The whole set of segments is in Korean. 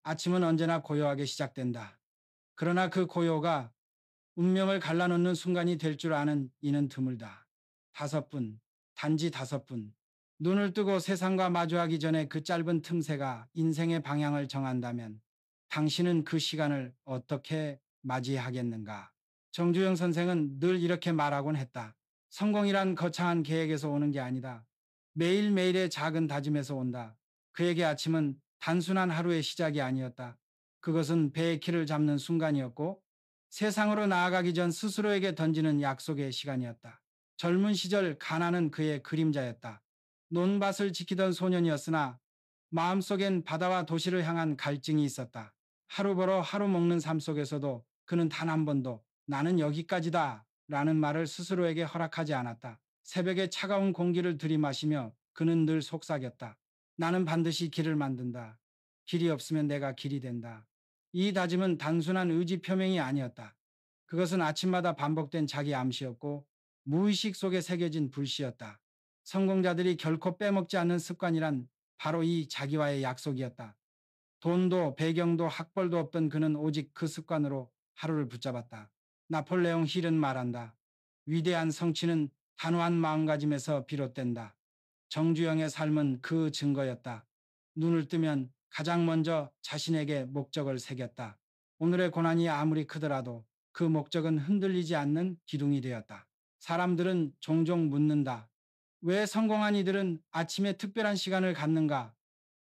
아침은 언제나 고요하게 시작된다. 그러나 그 고요가 운명을 갈라놓는 순간이 될 줄 아는 이는 드물다. 5분, 단지 5분. 눈을 뜨고 세상과 마주하기 전에 그 짧은 틈새가 인생의 방향을 정한다면 당신은 그 시간을 어떻게 맞이하겠는가? 정주영 선생은 늘 이렇게 말하곤 했다. 성공이란 거창한 계획에서 오는 게 아니다. 매일매일의 작은 다짐에서 온다. 그에게 아침은 단순한 하루의 시작이 아니었다. 그것은 배의 키를 잡는 순간이었고 세상으로 나아가기 전 스스로에게 던지는 약속의 시간이었다. 젊은 시절 가난은 그의 그림자였다. 논밭을 지키던 소년이었으나 마음속엔 바다와 도시를 향한 갈증이 있었다. 하루 벌어 하루 먹는 삶 속에서도 그는 단 한 번도 나는 여기까지다 라는 말을 스스로에게 허락하지 않았다. 새벽에 차가운 공기를 들이마시며 그는 늘 속삭였다. 나는 반드시 길을 만든다. 길이 없으면 내가 길이 된다. 이 다짐은 단순한 의지 표명이 아니었다. 그것은 아침마다 반복된 자기 암시였고 무의식 속에 새겨진 불씨였다. 성공자들이 결코 빼먹지 않는 습관이란 바로 이 자기와의 약속이었다. 돈도 배경도 학벌도 없던 그는 오직 그 습관으로 하루를 붙잡았다. 나폴레옹 힐은 말한다. 위대한 성취는 단호한 마음가짐에서 비롯된다. 정주영의 삶은 그 증거였다. 눈을 뜨면 가장 먼저 자신에게 목적을 새겼다. 오늘의 고난이 아무리 크더라도 그 목적은 흔들리지 않는 기둥이 되었다. 사람들은 종종 묻는다. 왜 성공한 이들은 아침에 특별한 시간을 갖는가?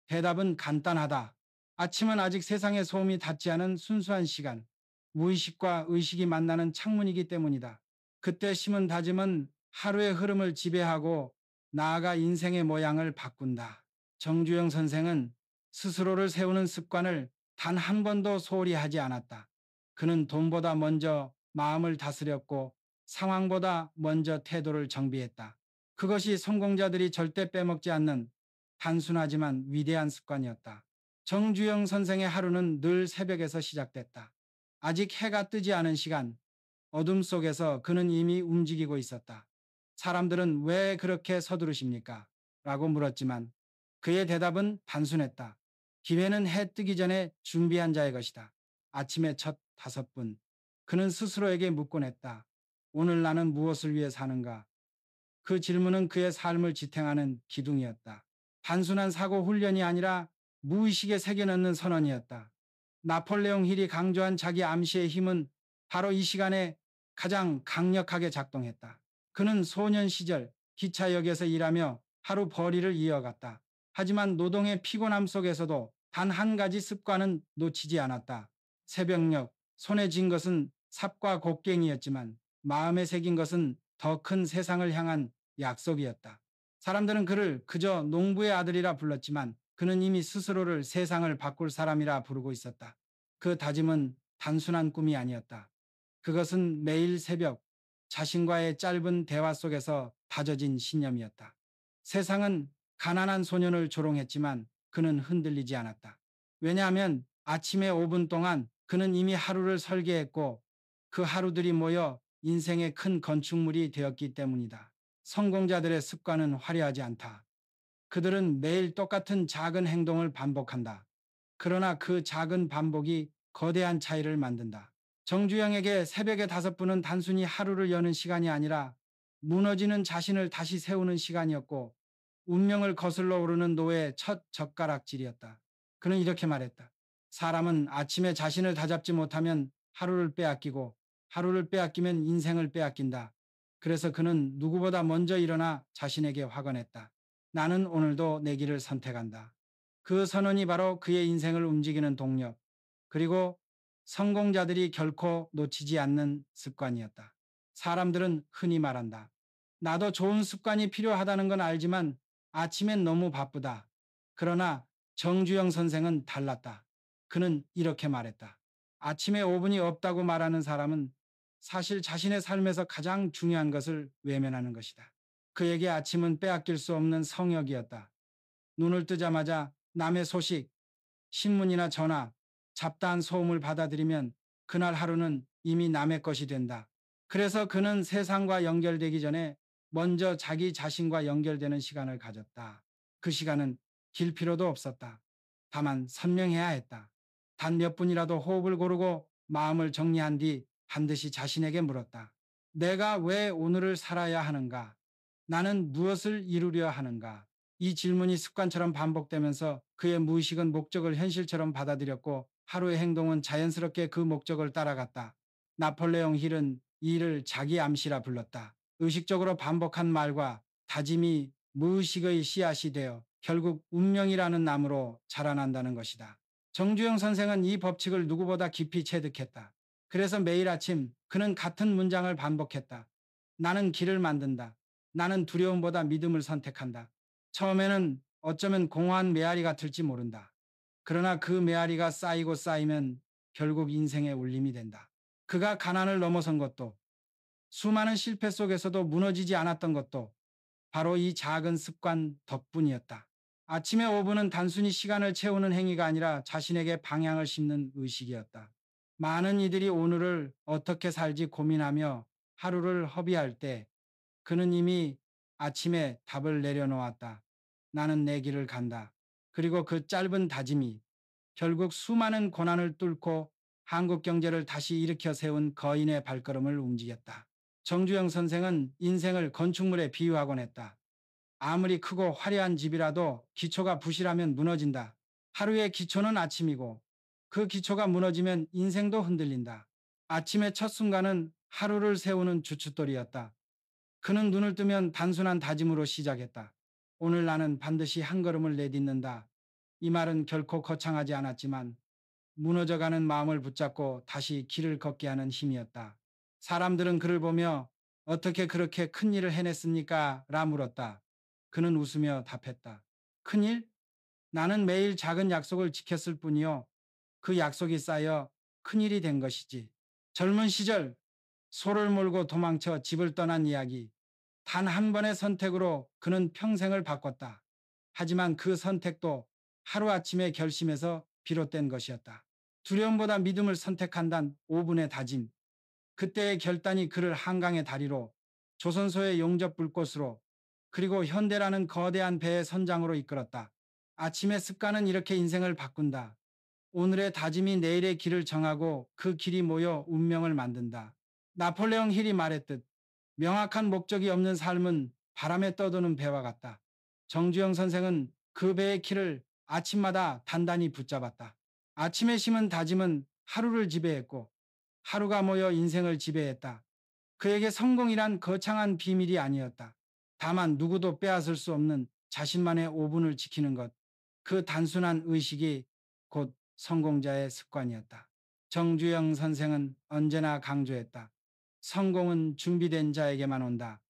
대답은 간단하다. 아침은 아직 세상의 소음이 닿지 않은 순수한 시간, 무의식과 의식이 만나는 창문이기 때문이다. 그때 심은 다짐은 하루의 흐름을 지배하고 나아가 인생의 모양을 바꾼다. 정주영 선생은 스스로를 세우는 습관을 단 한 번도 소홀히 하지 않았다. 그는 돈보다 먼저 마음을 다스렸고 상황보다 먼저 태도를 정비했다. 그것이 성공자들이 절대 빼먹지 않는 단순하지만 위대한 습관이었다. 정주영 선생의 하루는 늘 새벽에서 시작됐다. 아직 해가 뜨지 않은 시간, 어둠 속에서 그는 이미 움직이고 있었다. 사람들은 왜 그렇게 서두르십니까? 라고 물었지만 그의 대답은 단순했다. 기회는 해 뜨기 전에 준비한 자의 것이다. 아침의 첫 5분, 그는 스스로에게 묻곤 했다. 오늘 나는 무엇을 위해 사는가? 그 질문은 그의 삶을 지탱하는 기둥이었다. 단순한 사고 훈련이 아니라 무의식에 새겨넣는 선언이었다. 나폴레옹 힐이 강조한 자기 암시의 힘은 바로 이 시간에 가장 강력하게 작동했다. 그는 소년 시절 기차역에서 일하며 하루 벌이를 이어갔다. 하지만 노동의 피곤함 속에서도 단 한 가지 습관은 놓치지 않았다. 새벽녘 손에 쥔 것은 삽과 곡괭이였지만 마음에 새긴 것은 더 큰 세상을 향한 약속이었다. 사람들은 그를 그저 농부의 아들이라 불렀지만 그는 이미 스스로를 세상을 바꿀 사람이라 부르고 있었다. 그 다짐은 단순한 꿈이 아니었다. 그것은 매일 새벽 자신과의 짧은 대화 속에서 다져진 신념이었다. 세상은 가난한 소년을 조롱했지만 그는 흔들리지 않았다. 왜냐하면 아침에 5분 동안 그는 이미 하루를 설계했고 그 하루들이 모여 인생의 큰 건축물이 되었기 때문이다. 성공자들의 습관은 화려하지 않다. 그들은 매일 똑같은 작은 행동을 반복한다. 그러나 그 작은 반복이 거대한 차이를 만든다. 정주영에게 새벽의 5분은 단순히 하루를 여는 시간이 아니라 무너지는 자신을 다시 세우는 시간이었고 운명을 거슬러 오르는 노예의 첫 젓가락질이었다. 그는 이렇게 말했다. 사람은 아침에 자신을 다잡지 못하면 하루를 빼앗기고 하루를 빼앗기면 인생을 빼앗긴다. 그래서 그는 누구보다 먼저 일어나 자신에게 화건했다. 나는 오늘도 내 길을 선택한다. 그 선언이 바로 그의 인생을 움직이는 동력, 그리고 성공자들이 결코 놓치지 않는 습관이었다. 사람들은 흔히 말한다. 나도 좋은 습관이 필요하다는 건 알지만 아침엔 너무 바쁘다. 그러나 정주영 선생은 달랐다. 그는 이렇게 말했다. 아침에 5분이 없다고 말하는 사람은 사실 자신의 삶에서 가장 중요한 것을 외면하는 것이다. 그에게 아침은 빼앗길 수 없는 성역이었다. 눈을 뜨자마자 남의 소식, 신문이나 전화, 잡다한 소음을 받아들이면 그날 하루는 이미 남의 것이 된다. 그래서 그는 세상과 연결되기 전에 먼저 자기 자신과 연결되는 시간을 가졌다. 그 시간은 길 필요도 없었다. 다만 선명해야 했다. 단 몇 분이라도 호흡을 고르고 마음을 정리한 뒤 반드시 자신에게 물었다. 내가 왜 오늘을 살아야 하는가? 나는 무엇을 이루려 하는가? 이 질문이 습관처럼 반복되면서 그의 무의식은 목적을 현실처럼 받아들였고 하루의 행동은 자연스럽게 그 목적을 따라갔다. 나폴레옹 힐은 이를 자기 암시라 불렀다. 의식적으로 반복한 말과 다짐이 무의식의 씨앗이 되어 결국 운명이라는 나무로 자라난다는 것이다. 정주영 선생은 이 법칙을 누구보다 깊이 체득했다. 그래서 매일 아침 그는 같은 문장을 반복했다. 나는 길을 만든다. 나는 두려움보다 믿음을 선택한다. 처음에는 어쩌면 공허한 메아리 같을지 모른다. 그러나 그 메아리가 쌓이고 쌓이면 결국 인생의 울림이 된다. 그가 가난을 넘어선 것도, 수많은 실패 속에서도 무너지지 않았던 것도 바로 이 작은 습관 덕분이었다. 아침의 5분은 단순히 시간을 채우는 행위가 아니라 자신에게 방향을 심는 의식이었다. 많은 이들이 오늘을 어떻게 살지 고민하며 하루를 허비할 때 그는 이미 아침에 답을 내려놓았다. 나는 내 길을 간다. 그리고 그 짧은 다짐이 결국 수많은 고난을 뚫고 한국 경제를 다시 일으켜 세운 거인의 발걸음을 움직였다. 정주영 선생은 인생을 건축물에 비유하곤 했다. 아무리 크고 화려한 집이라도 기초가 부실하면 무너진다. 하루의 기초는 아침이고 그 기초가 무너지면 인생도 흔들린다. 아침의 첫 순간은 하루를 세우는 주춧돌이었다. 그는 눈을 뜨면 단순한 다짐으로 시작했다. 오늘 나는 반드시 한 걸음을 내딛는다. 이 말은 결코 거창하지 않았지만 무너져가는 마음을 붙잡고 다시 길을 걷게 하는 힘이었다. 사람들은 그를 보며 어떻게 그렇게 큰 일을 해냈습니까? 라 물었다. 그는 웃으며 답했다. 큰일? 나는 매일 작은 약속을 지켰을 뿐이요. 그 약속이 쌓여 큰일이 된 것이지. 젊은 시절 소를 몰고 도망쳐 집을 떠난 이야기. 단 한 번의 선택으로 그는 평생을 바꿨다. 하지만 그 선택도 하루아침의 결심에서 비롯된 것이었다. 두려움보다 믿음을 선택한단 5분의 다짐. 그때의 결단이 그를 한강의 다리로, 조선소의 용접 불꽃으로, 그리고 현대라는 거대한 배의 선장으로 이끌었다. 아침의 습관은 이렇게 인생을 바꾼다. 오늘의 다짐이 내일의 길을 정하고 그 길이 모여 운명을 만든다. 나폴레옹 힐이 말했듯 명확한 목적이 없는 삶은 바람에 떠도는 배와 같다. 정주영 선생은 그 배의 키를 아침마다 단단히 붙잡았다. 아침에 심은 다짐은 하루를 지배했고 하루가 모여 인생을 지배했다. 그에게 성공이란 거창한 비밀이 아니었다. 다만 누구도 빼앗을 수 없는 자신만의 5분을 지키는 것. 그 단순한 의식이 곧 성공자의 습관이었다. 정주영 선생은 언제나 강조했다. 성공은 준비된 자에게만 온다.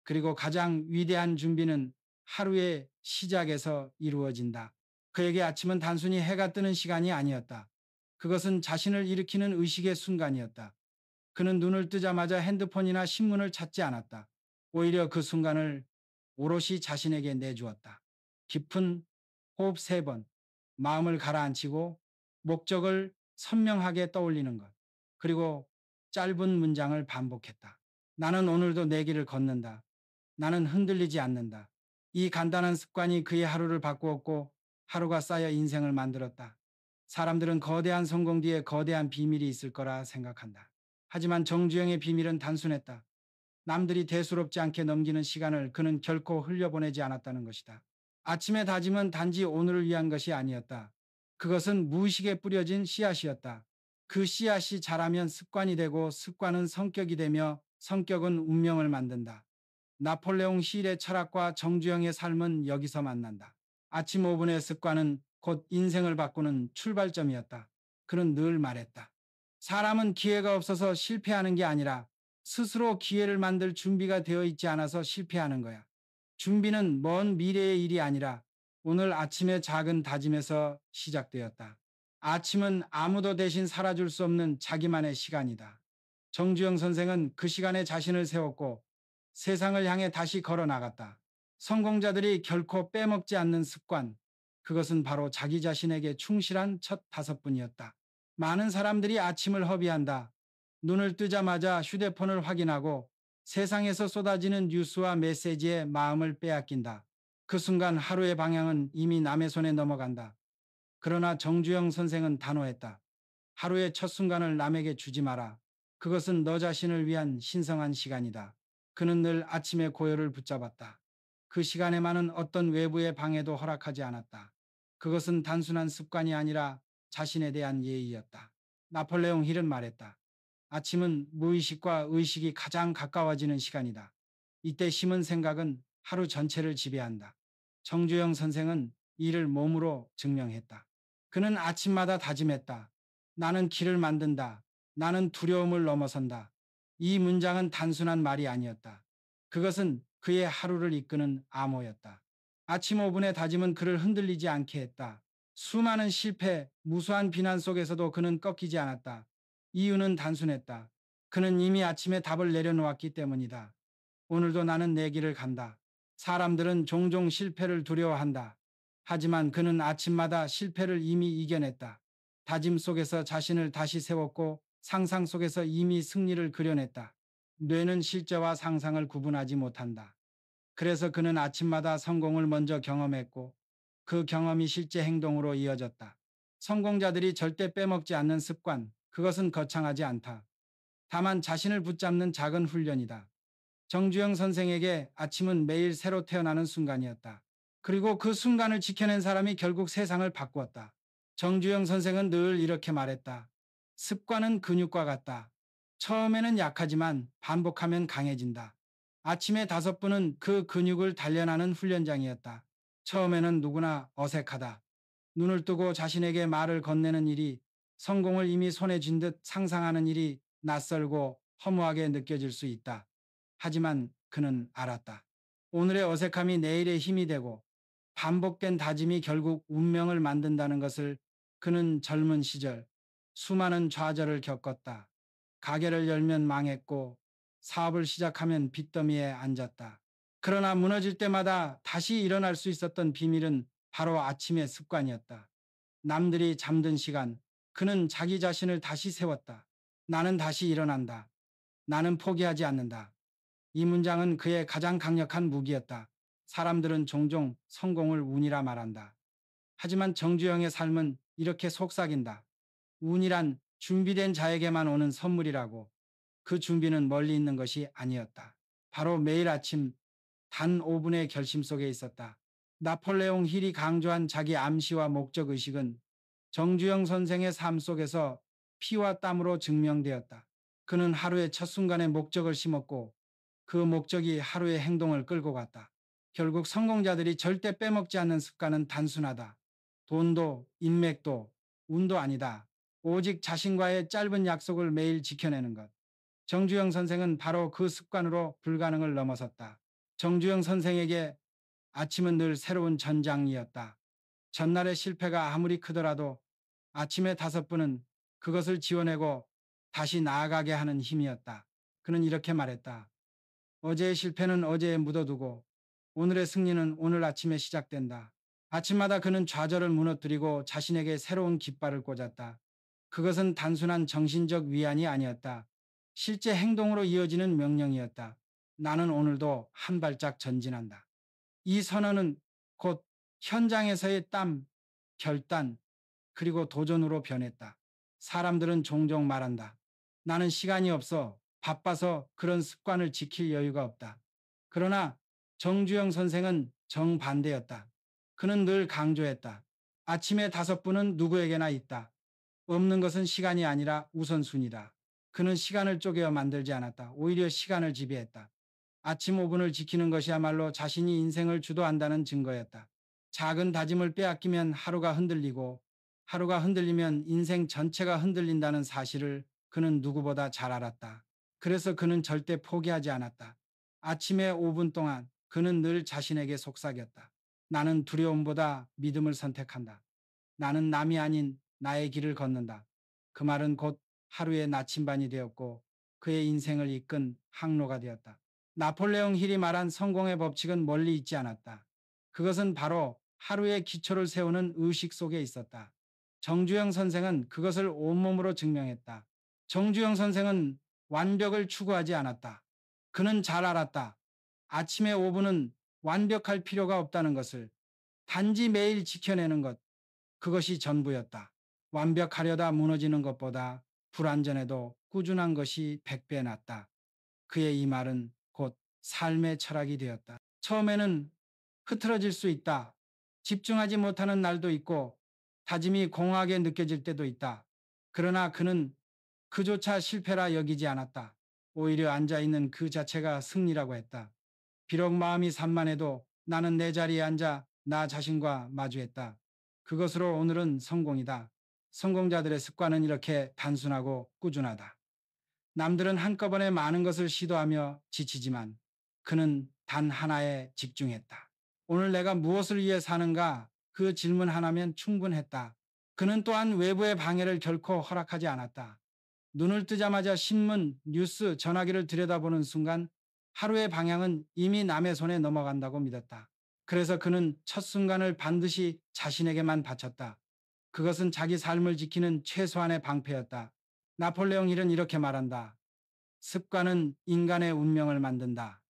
그리고 가장 위대한 준비는 하루의 시작에서 이루어진다. 그에게 아침은 단순히 해가 뜨는 시간이 아니었다. 그것은 자신을 일으키는 의식의 순간이었다. 그는 눈을 뜨자마자 핸드폰이나 신문을 찾지 않았다. 오히려 그 순간을 오롯이 자신에게 내주었다. 깊은 호흡 3번, 마음을 가라앉히고 목적을 선명하게 떠올리는 것. 그리고 짧은 문장을 반복했다. 나는 오늘도 내 길을 걷는다. 나는 흔들리지 않는다. 이 간단한 습관이 그의 하루를 바꾸었고 하루가 쌓여 인생을 만들었다. 사람들은 거대한 성공 뒤에 거대한 비밀이 있을 거라 생각한다. 하지만 정주영의 비밀은 단순했다. 남들이 대수롭지 않게 넘기는 시간을 그는 결코 흘려보내지 않았다는 것이다. 아침의 다짐은 단지 오늘을 위한 것이 아니었다. 그것은 무의식에 뿌려진 씨앗이었다. 그 씨앗이 자라면 습관이 되고 습관은 성격이 되며 성격은 운명을 만든다. 나폴레옹 힐의 철학과 정주영의 삶은 여기서 만난다. 아침 5분의 습관은 곧 인생을 바꾸는 출발점이었다. 그는 늘 말했다. 사람은 기회가 없어서 실패하는 게 아니라 스스로 기회를 만들 준비가 되어 있지 않아서 실패하는 거야. 준비는 먼 미래의 일이 아니라 오늘 아침의 작은 다짐에서 시작되었다. 아침은 아무도 대신 살아줄 수 없는 자기만의 시간이다. 정주영 선생은 그 시간에 자신을 세웠고 세상을 향해 다시 걸어 나갔다. 성공자들이 결코 빼먹지 않는 습관, 그것은 바로 자기 자신에게 충실한 첫 5분이었다. 많은 사람들이 아침을 허비한다. 눈을 뜨자마자 휴대폰을 확인하고 세상에서 쏟아지는 뉴스와 메시지에 마음을 빼앗긴다. 그 순간 하루의 방향은 이미 남의 손에 넘어간다. 그러나 정주영 선생은 단호했다. 하루의 첫 순간을 남에게 주지 마라. 그것은 너 자신을 위한 신성한 시간이다. 그는 늘 아침의 고요를 붙잡았다. 그 시간에만은 어떤 외부의 방해도 허락하지 않았다. 그것은 단순한 습관이 아니라 자신에 대한 예의였다. 나폴레옹 힐은 말했다. 아침은 무의식과 의식이 가장 가까워지는 시간이다. 이때 심은 생각은 하루 전체를 지배한다. 정주영 선생은 이를 몸으로 증명했다. 그는 아침마다 다짐했다. 나는 길을 만든다. 나는 두려움을 넘어선다. 이 문장은 단순한 말이 아니었다. 그것은 그의 하루를 이끄는 암호였다. 아침 5분의 다짐은 그를 흔들리지 않게 했다. 수많은 실패, 무수한 비난 속에서도 그는 꺾이지 않았다. 이유는 단순했다. 그는 이미 아침에 답을 내려놓았기 때문이다. 오늘도 나는 내 길을 간다. 사람들은 종종 실패를 두려워한다. 하지만 그는 아침마다 실패를 이미 이겨냈다. 다짐 속에서 자신을 다시 세웠고 상상 속에서 이미 승리를 그려냈다. 뇌는 실제와 상상을 구분하지 못한다. 그래서 그는 아침마다 성공을 먼저 경험했고 그 경험이 실제 행동으로 이어졌다. 성공자들이 절대 빼먹지 않는 습관, 그것은 거창하지 않다. 다만 자신을 붙잡는 작은 훈련이다. 정주영 선생에게 아침은 매일 새로 태어나는 순간이었다. 그리고 그 순간을 지켜낸 사람이 결국 세상을 바꾸었다. 정주영 선생은 늘 이렇게 말했다. 습관은 근육과 같다. 처음에는 약하지만 반복하면 강해진다. 아침에 5분은 그 근육을 단련하는 훈련장이었다. 처음에는 누구나 어색하다. 눈을 뜨고 자신에게 말을 건네는 일이, 성공을 이미 손에 쥔 듯 상상하는 일이 낯설고 허무하게 느껴질 수 있다. 하지만 그는 알았다. 오늘의 어색함이 내일의 힘이 되고 반복된 다짐이 결국 운명을 만든다는 것을. 그는 젊은 시절 수많은 좌절을 겪었다. 가게를 열면 망했고 사업을 시작하면 빚더미에 앉았다. 그러나 무너질 때마다 다시 일어날 수 있었던 비밀은 바로 아침의 습관이었다. 남들이 잠든 시간, 그는 자기 자신을 다시 세웠다. 나는 다시 일어난다. 나는 포기하지 않는다. 이 문장은 그의 가장 강력한 무기였다. 사람들은 종종 성공을 운이라 말한다. 하지만 정주영의 삶은 이렇게 속삭인다. 운이란 준비된 자에게만 오는 선물이라고. 그 준비는 멀리 있는 것이 아니었다. 바로 매일 아침 단 5분의 결심 속에 있었다. 나폴레옹 힐이 강조한 자기 암시와 목적 의식은 정주영 선생의 삶 속에서 피와 땀으로 증명되었다. 그는 하루의 첫 순간에 목적을 심었고 그 목적이 하루의 행동을 끌고 갔다. 결국 성공자들이 절대 빼먹지 않는 습관은 단순하다. 돈도 인맥도 운도 아니다. 오직 자신과의 짧은 약속을 매일 지켜내는 것. 정주영 선생은 바로 그 습관으로 불가능을 넘어섰다. 정주영 선생에게 아침은 늘 새로운 전장이었다. 전날의 실패가 아무리 크더라도 아침에 5분은 그것을 지워내고 다시 나아가게 하는 힘이었다. 그는 이렇게 말했다. 어제의 실패는 어제에 묻어두고 오늘의 승리는 오늘 아침에 시작된다. 아침마다 그는 좌절을 무너뜨리고 자신에게 새로운 깃발을 꽂았다. 그것은 단순한 정신적 위안이 아니었다. 실제 행동으로 이어지는 명령이었다. 나는 오늘도 한 발짝 전진한다. 이 선언은 곧 현장에서의 땀, 결단, 그리고 도전으로 변했다. 사람들은 종종 말한다. 나는 시간이 없어. 바빠서 그런 습관을 지킬 여유가 없다. 그러나 정주영 선생은 정반대였다. 그는 늘 강조했다. 아침에 5분은 누구에게나 있다. 없는 것은 시간이 아니라 우선순위다. 그는 시간을 쪼개어 만들지 않았다. 오히려 시간을 지배했다. 아침 5분을 지키는 것이야말로 자신이 인생을 주도한다는 증거였다. 작은 다짐을 빼앗기면 하루가 흔들리고 하루가 흔들리면 인생 전체가 흔들린다는 사실을 그는 누구보다 잘 알았다. 그래서 그는 절대 포기하지 않았다. 아침에 5분 동안 그는 늘 자신에게 속삭였다. 나는 두려움보다 믿음을 선택한다. 나는 남이 아닌 나의 길을 걷는다. 그 말은 곧 하루의 나침반이 되었고 그의 인생을 이끈 항로가 되었다. 나폴레옹 힐이 말한 성공의 법칙은 멀리 있지 않았다. 그것은 바로 하루의 기초를 세우는 의식 속에 있었다. 정주영 선생은 그것을 온몸으로 증명했다. 정주영 선생은 완벽을 추구하지 않았다. 그는 잘 알았다. 아침에 5분은 완벽할 필요가 없다는 것을. 단지 매일 지켜내는 것. 그것이 전부였다. 완벽하려다 무너지는 것보다 불완전해도 꾸준한 것이 100배 낫다. 그의 이 말은 곧 삶의 철학이 되었다. 처음에는 흐트러질 수 있다. 집중하지 못하는 날도 있고 다짐이 공허하게 느껴질 때도 있다. 그러나 그는 그조차 실패라 여기지 않았다. 오히려 앉아있는 그 자체가 승리라고 했다. 비록 마음이 산만해도 나는 내 자리에 앉아 나 자신과 마주했다. 그것으로 오늘은 성공이다. 성공자들의 습관은 이렇게 단순하고 꾸준하다. 남들은 한꺼번에 많은 것을 시도하며 지치지만 그는 단 하나에 집중했다. 오늘 내가 무엇을 위해 사는가? 그 질문 하나면 충분했다. 그는 또한 외부의 방해를 결코 허락하지 않았다. 눈을 뜨자마자 신문, 뉴스, 전화기를 들여다보는 순간 하루의 방향은 이미 남의 손에 넘어간다고 믿었다. 그래서 그는 첫 순간을 반드시 자신에게만 바쳤다. 그것은 자기 삶을 지키는 최소한의 방패였다. 나폴레옹 힐은 이렇게 말한다. 습관은 인간의 운명을 만든다.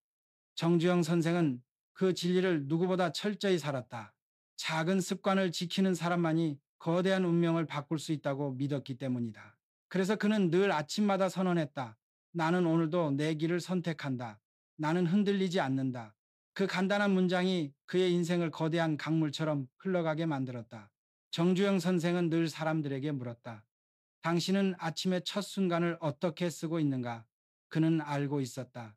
정주영 선생은 그 진리를 누구보다 철저히 살았다. 작은 습관을 지키는 사람만이 거대한 운명을 바꿀 수 있다고 믿었기 때문이다. 그래서 그는 늘 아침마다 선언했다. 나는 오늘도 내 길을 선택한다. 나는 흔들리지 않는다. 그 간단한 문장이 그의 인생을 거대한 강물처럼 흘러가게 만들었다. 정주영 선생은 늘 사람들에게 물었다. 당신은 아침의 첫 순간을 어떻게 쓰고 있는가? 그는 알고 있었다.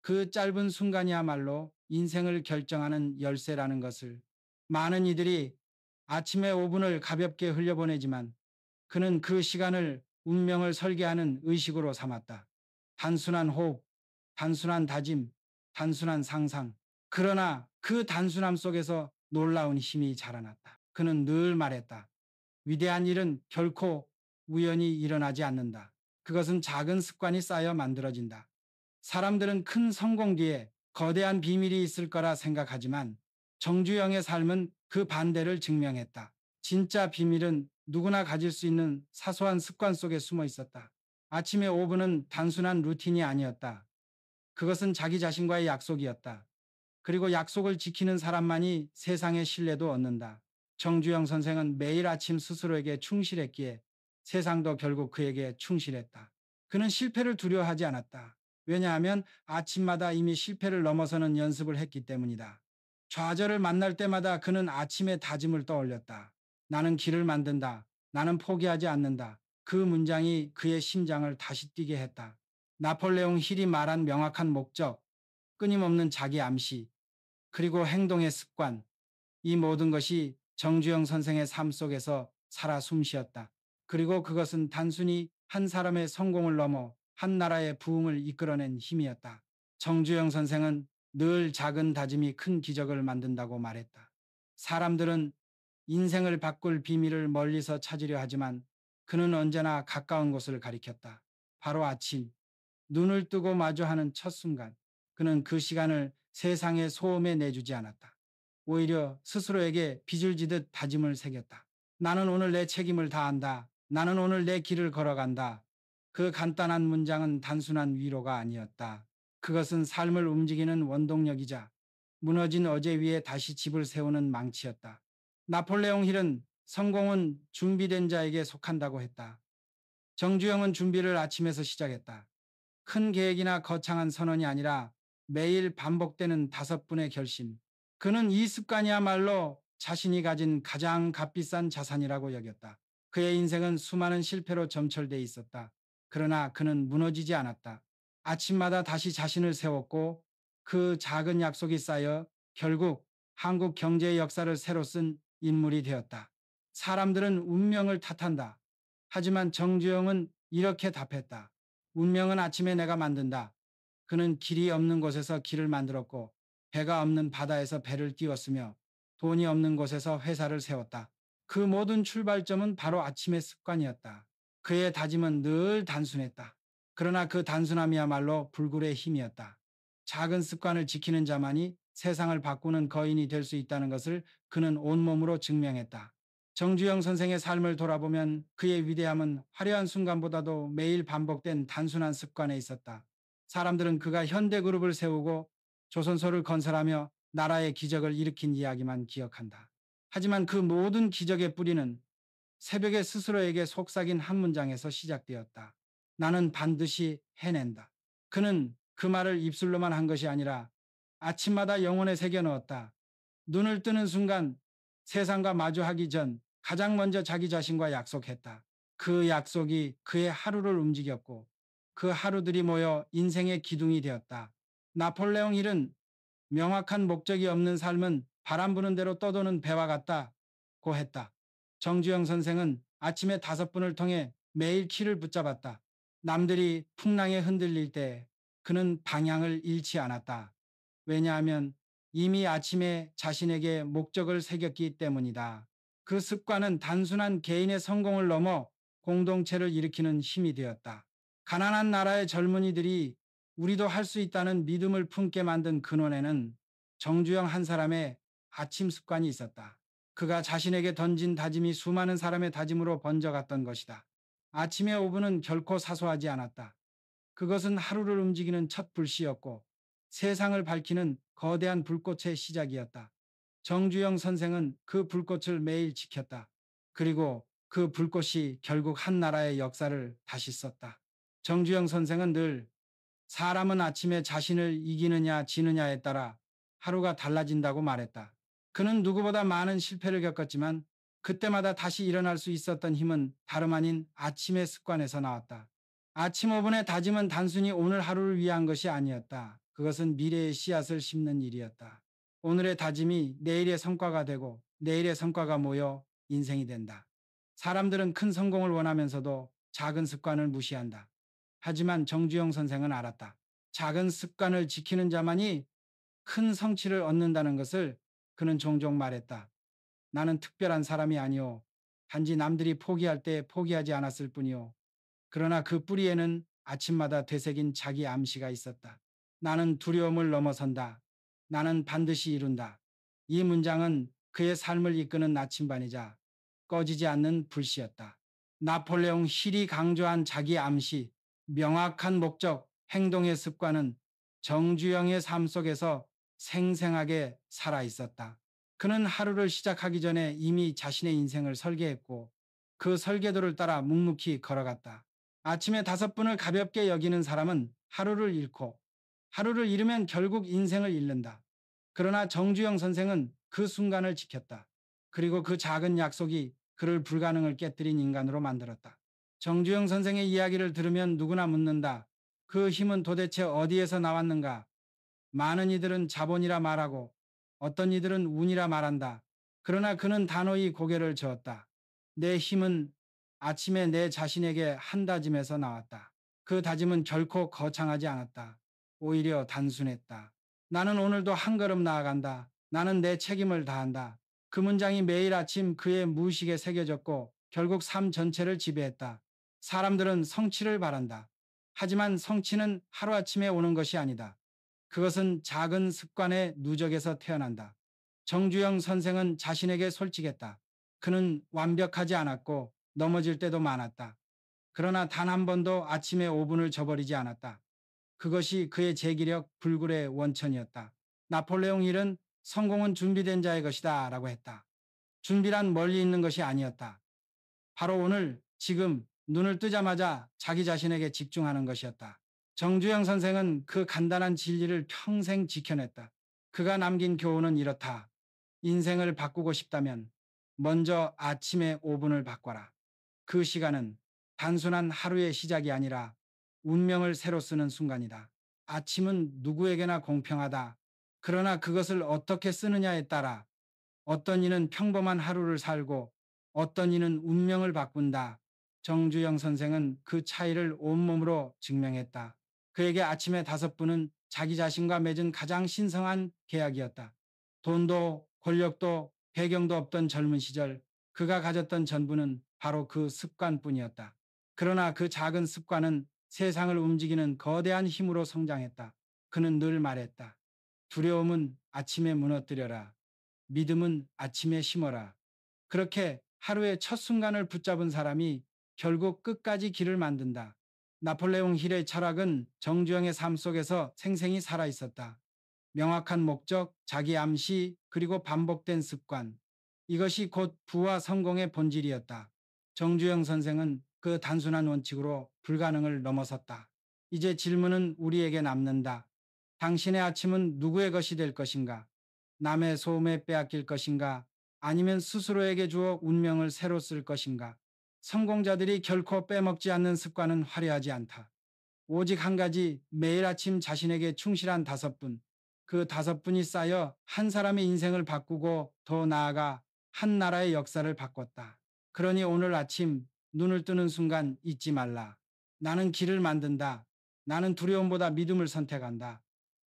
그 짧은 순간이야말로 인생을 결정하는 열쇠라는 것을. 많은 이들이 아침의 5분을 가볍게 흘려보내지만 그는 그 시간을 운명을 설계하는 의식으로 삼았다. 단순한 호흡, 단순한 다짐, 단순한 상상. 그러나 그 단순함 속에서 놀라운 힘이 자라났다. 그는 늘 말했다. 위대한 일은 결코 우연히 일어나지 않는다. 그것은 작은 습관이 쌓여 만들어진다. 사람들은 큰 성공 뒤에 거대한 비밀이 있을 거라 생각하지만 정주영의 삶은 그 반대를 증명했다. 진짜 비밀은 누구나 가질 수 있는 사소한 습관 속에 숨어 있었다. 아침의 5분은 단순한 루틴이 아니었다. 그것은 자기 자신과의 약속이었다. 그리고 약속을 지키는 사람만이 세상의 신뢰도 얻는다. 정주영 선생은 매일 아침 스스로에게 충실했기에 세상도 결국 그에게 충실했다. 그는 실패를 두려워하지 않았다. 왜냐하면 아침마다 이미 실패를 넘어서는 연습을 했기 때문이다. 좌절을 만날 때마다 그는 아침의 다짐을 떠올렸다. 나는 길을 만든다. 나는 포기하지 않는다. 그 문장이 그의 심장을 다시 뛰게 했다. 나폴레옹 힐이 말한 명확한 목적, 끊임없는 자기 암시, 그리고 행동의 습관, 이 모든 것이 정주영 선생의 삶 속에서 살아 숨쉬었다. 그리고 그것은 단순히 한 사람의 성공을 넘어 한 나라의 부흥을 이끌어낸 힘이었다. 정주영 선생은 늘 작은 다짐이 큰 기적을 만든다고 말했다. 사람들은 인생을 바꿀 비밀을 멀리서 찾으려 하지만 그는 언제나 가까운 곳을 가리켰다. 바로 아침, 눈을 뜨고 마주하는 첫 순간, 그는 그 시간을 세상의 소음에 내주지 않았다. 오히려 스스로에게 빚을 지듯 다짐을 새겼다. 나는 오늘 내 책임을 다한다. 나는 오늘 내 길을 걸어간다. 그 간단한 문장은 단순한 위로가 아니었다. 그것은 삶을 움직이는 원동력이자 무너진 어제 위에 다시 집을 세우는 망치였다. 나폴레옹 힐은 성공은 준비된 자에게 속한다고 했다. 정주영은 준비를 아침에서 시작했다. 큰 계획이나 거창한 선언이 아니라 매일 반복되는 5분의 결심. 그는 이 습관이야말로 자신이 가진 가장 값비싼 자산이라고 여겼다. 그의 인생은 수많은 실패로 점철돼 있었다. 그러나 그는 무너지지 않았다. 아침마다 다시 자신을 세웠고 그 작은 약속이 쌓여 결국 한국 경제의 역사를 새로 쓴 인물이 되었다. 사람들은 운명을 탓한다. 하지만 정주영은 이렇게 답했다. 운명은 아침에 내가 만든다. 그는 길이 없는 곳에서 길을 만들었고 배가 없는 바다에서 배를 띄웠으며 돈이 없는 곳에서 회사를 세웠다. 그 모든 출발점은 바로 아침의 습관이었다. 그의 다짐은 늘 단순했다. 그러나 그 단순함이야말로 불굴의 힘이었다. 작은 습관을 지키는 자만이 세상을 바꾸는 거인이 될 수 있다는 것을 그는 온몸으로 증명했다. 정주영 선생의 삶을 돌아보면 그의 위대함은 화려한 순간보다도 매일 반복된 단순한 습관에 있었다. 사람들은 그가 현대그룹을 세우고 조선소를 건설하며 나라의 기적을 일으킨 이야기만 기억한다. 하지만 그 모든 기적의 뿌리는 새벽에 스스로에게 속삭인 한 문장에서 시작되었다. 나는 반드시 해낸다. 그는 그 말을 입술로만 한 것이 아니라 아침마다 영혼에 새겨 넣었다. 눈을 뜨는 순간 세상과 마주하기 전 가장 먼저 자기 자신과 약속했다. 그 약속이 그의 하루를 움직였고 그 하루들이 모여 인생의 기둥이 되었다. 나폴레옹 힐은 명확한 목적이 없는 삶은 바람 부는 대로 떠도는 배와 같다고 했다. 정주영 선생은 아침에 5분을 통해 매일 키를 붙잡았다. 남들이 풍랑에 흔들릴 때 그는 방향을 잃지 않았다. 왜냐하면 이미 아침에 자신에게 목적을 새겼기 때문이다. 그 습관은 단순한 개인의 성공을 넘어 공동체를 일으키는 힘이 되었다. 가난한 나라의 젊은이들이 우리도 할 수 있다는 믿음을 품게 만든 근원에는 정주영 한 사람의 아침 습관이 있었다. 그가 자신에게 던진 다짐이 수많은 사람의 다짐으로 번져갔던 것이다. 아침의 5분은 결코 사소하지 않았다. 그것은 하루를 움직이는 첫 불씨였고 세상을 밝히는 거대한 불꽃의 시작이었다. 정주영 선생은 그 불꽃을 매일 지켰다. 그리고 그 불꽃이 결국 한 나라의 역사를 다시 썼다. 정주영 선생은 늘 사람은 아침에 자신을 이기느냐 지느냐에 따라 하루가 달라진다고 말했다. 그는 누구보다 많은 실패를 겪었지만 그때마다 다시 일어날 수 있었던 힘은 다름 아닌 아침의 습관에서 나왔다. 아침 5분의 다짐은 단순히 오늘 하루를 위한 것이 아니었다. 그것은 미래의 씨앗을 심는 일이었다. 오늘의 다짐이 내일의 성과가 되고 내일의 성과가 모여 인생이 된다. 사람들은 큰 성공을 원하면서도 작은 습관을 무시한다. 하지만 정주영 선생은 알았다. 작은 습관을 지키는 자만이 큰 성취를 얻는다는 것을 그는 종종 말했다. 나는 특별한 사람이 아니오. 단지 남들이 포기할 때 포기하지 않았을 뿐이오. 그러나 그 뿌리에는 아침마다 되새긴 자기 암시가 있었다. 나는 두려움을 넘어선다. 나는 반드시 이룬다. 이 문장은 그의 삶을 이끄는 나침반이자 꺼지지 않는 불씨였다. 나폴레옹 힐이 강조한 자기 암시, 명확한 목적, 행동의 습관은 정주영의 삶 속에서 생생하게 살아 있었다. 그는 하루를 시작하기 전에 이미 자신의 인생을 설계했고 그 설계도를 따라 묵묵히 걸어갔다. 아침에 5분을 가볍게 여기는 사람은 하루를 잃고 하루를 잃으면 결국 인생을 잃는다. 그러나 정주영 선생은 그 순간을 지켰다. 그리고 그 작은 약속이 그를 불가능을 깨뜨린 인간으로 만들었다. 정주영 선생의 이야기를 들으면 누구나 묻는다. 그 힘은 도대체 어디에서 나왔는가? 많은 이들은 자본이라 말하고 어떤 이들은 운이라 말한다. 그러나 그는 단호히 고개를 저었다. 내 힘은 아침에 내 자신에게 한 다짐에서 나왔다. 그 다짐은 결코 거창하지 않았다. 오히려 단순했다. 나는 오늘도 한 걸음 나아간다. 나는 내 책임을 다한다. 그 문장이 매일 아침 그의 무의식에 새겨졌고 결국 삶 전체를 지배했다. 사람들은 성취를 바란다. 하지만 성취는 하루아침에 오는 것이 아니다. 그것은 작은 습관의 누적에서 태어난다. 정주영 선생은 자신에게 솔직했다. 그는 완벽하지 않았고 넘어질 때도 많았다. 그러나 단 한 번도 아침에 5분을 저버리지 않았다. 그것이 그의 재기력 불굴의 원천이었다. 나폴레옹 힐은 성공은 준비된 자의 것이다 라고 했다. 준비란 멀리 있는 것이 아니었다. 바로 오늘, 지금, 눈을 뜨자마자 자기 자신에게 집중하는 것이었다. 정주영 선생은 그 간단한 진리를 평생 지켜냈다. 그가 남긴 교훈은 이렇다. 인생을 바꾸고 싶다면 먼저 아침에 5분을 바꿔라. 그 시간은 단순한 하루의 시작이 아니라 운명을 새로 쓰는 순간이다. 아침은 누구에게나 공평하다. 그러나 그것을 어떻게 쓰느냐에 따라 어떤 이는 평범한 하루를 살고 어떤 이는 운명을 바꾼다. 정주영 선생은 그 차이를 온몸으로 증명했다. 그에게 아침에 5분은 자기 자신과 맺은 가장 신성한 계약이었다. 돈도 권력도 배경도 없던 젊은 시절 그가 가졌던 전부는 바로 그 습관뿐이었다. 그러나 그 작은 습관은 세상을 움직이는 거대한 힘으로 성장했다. 그는 늘 말했다. 두려움은 아침에 무너뜨려라. 믿음은 아침에 심어라. 그렇게 하루의 첫 순간을 붙잡은 사람이 결국 끝까지 길을 만든다. 나폴레옹 힐의 철학은 정주영의 삶 속에서 생생히 살아 있었다. 명확한 목적, 자기 암시, 그리고 반복된 습관. 이것이 곧 부와 성공의 본질이었다. 정주영 선생은 그 단순한 원칙으로 불가능을 넘어섰다. 이제 질문은 우리에게 남는다. 당신의 아침은 누구의 것이 될 것인가? 남의 소음에 빼앗길 것인가? 아니면 스스로에게 주어 운명을 새로 쓸 것인가? 성공자들이 결코 빼먹지 않는 습관은 화려하지 않다. 오직 한 가지, 매일 아침 자신에게 충실한 5분. 그 5분이 쌓여 한 사람의 인생을 바꾸고 더 나아가 한 나라의 역사를 바꿨다. 그러니 오늘 아침 눈을 뜨는 순간 잊지 말라. 나는 길을 만든다. 나는 두려움보다 믿음을 선택한다.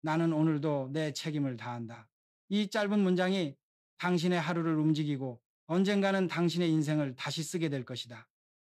나는 오늘도 내 책임을 다한다. 이 짧은 문장이 당신의 하루를 움직이고 언젠가는 당신의 인생을 다시 쓰게 될 것이다.